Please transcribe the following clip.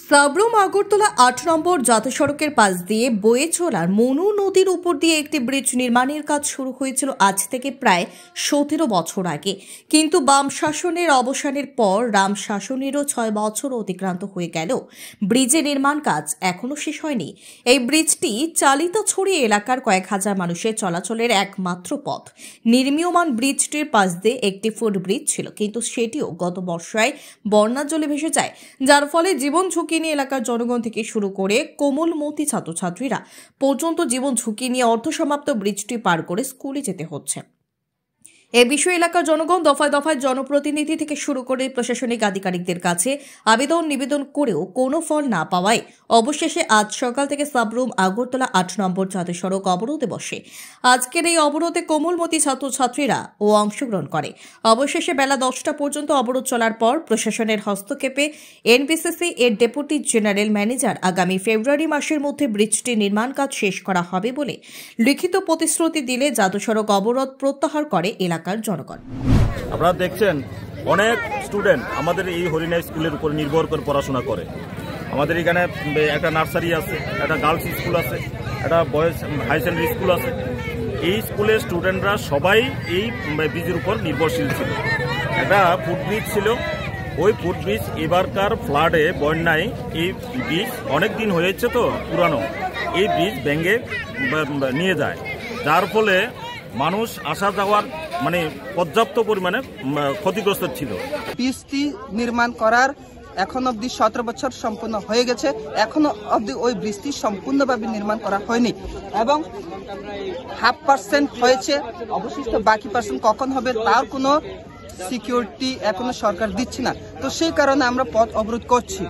সাবরুম আগরতলা ৮ নম্বর জাতীয় সড়কের পাশ দিয়ে বয়ে চলা মনু নদীর উপর দিয়ে একটি ব্রিজ নির্মাণের কাজ শুরু হয়েছিল আজ থেকে প্রায় ১৭ বছর আগে। কিন্তু বাম শাসনের অবসানের পর রাম শাসনেরও ৬ বছর অতিক্রান্ত হয়ে গেল, ব্রিজের নির্মাণ কাজ এখনো শেষ হয়নি। এই ব্রিজটি চালিতাছড়ি এলাকার কয়েক হাজার মানুষের চলাচলের একমাত্র পথ। নির্মীয়মান ব্রিজটির পাশ দিয়ে একটি ফুটব্রিজ ছিল, কিন্তু সেটিও গত বর্ষায় বন্যার জলে ভেসে যায়, যার ফলে জীবন ঝুঁকি নিয়ে এলাকার জনগণ থেকে শুরু করে কোমলমতি ছাত্রছাত্রীরা পর্যন্ত জীবন ঝুঁকি নিয়ে অর্ধসমাপ্ত ব্রিজটি পার করে স্কুলে যেতে হচ্ছে। এ বিষয়ে এলাকার জনগণ দফায় দফায় জনপ্রতিনিধি থেকে শুরু করে প্রশাসনিক আধিকারিকদের কাছে আবেদন নিবেদন করেও কোনো ফল না পাওয়ায় অবশেষে আজ সকাল থেকে সাবরুম আগরতলা ৮ নম্বর জাতীয় সড়ক অবরোধে বসে। আজকের এই অবরোধে কোমলমতি ছাত্রছাত্রীরা অংশগ্রহণ করে। অবশেষে বেলা ১০টা পর্যন্ত অবরোধ চলার পর প্রশাসনের হস্তক্ষেপে এনপিসিসি এর ডেপুটি জেনারেল ম্যানেজার আগামী ফেব্রুয়ারি মাসের মধ্যে ব্রিজটি নির্মাণ কাজ শেষ করা হবে বলে লিখিত প্রতিশ্রুতি দিলে জাতীয় সড়ক অবরোধ প্রত্যাহার করে এলাকার জনগণ। আপনারা দেখছেন অনেক স্টুডেন্ট আমাদের এই হরিণাই স্কুলের উপর নির্ভর করে পড়াশোনা করে। আমাদের এখানে একটা নার্সারি আছে, একটা গার্লস স্কুল আছে, একটা বয়েজ হাই সেকেন্ডারি স্কুল আছে। এই স্কুলের স্টুডেন্টরা সবাই এই ব্রিজের উপর নির্ভরশীল ছিল। একটা ফুটব্রিজ ছিল, ওই ফুটব্রিজ এবারকার ফ্লাডে বন্যায় এই ব্রিজ অনেক দিন হয়েছে তো পুরানো, এই ব্রিজ ভেঙে নিয়ে যায়, যার ফলে মানুষ আসা যাওয়ার পর্যাপ্ত পরিমাণে ক্ষতিগ্রস্ত ছিল। ব্রিজটি নির্মাণ করার এখন অবধি ১৭ বছর সম্পূর্ণ হয়ে গেছে, এখনো অবধি ওই ব্রিজটি সম্পূর্ণভাবে নির্মাণ করা হয়নি এবং 0.5% হয়েছে। অবশিষ্ট বাকি পার্সেন্ট কখন হবে তার কোনো সিকিউরিটি এখনো সরকার দিচ্ছে না। তো সেই কারণে আমরা পথ অবরোধ করছি।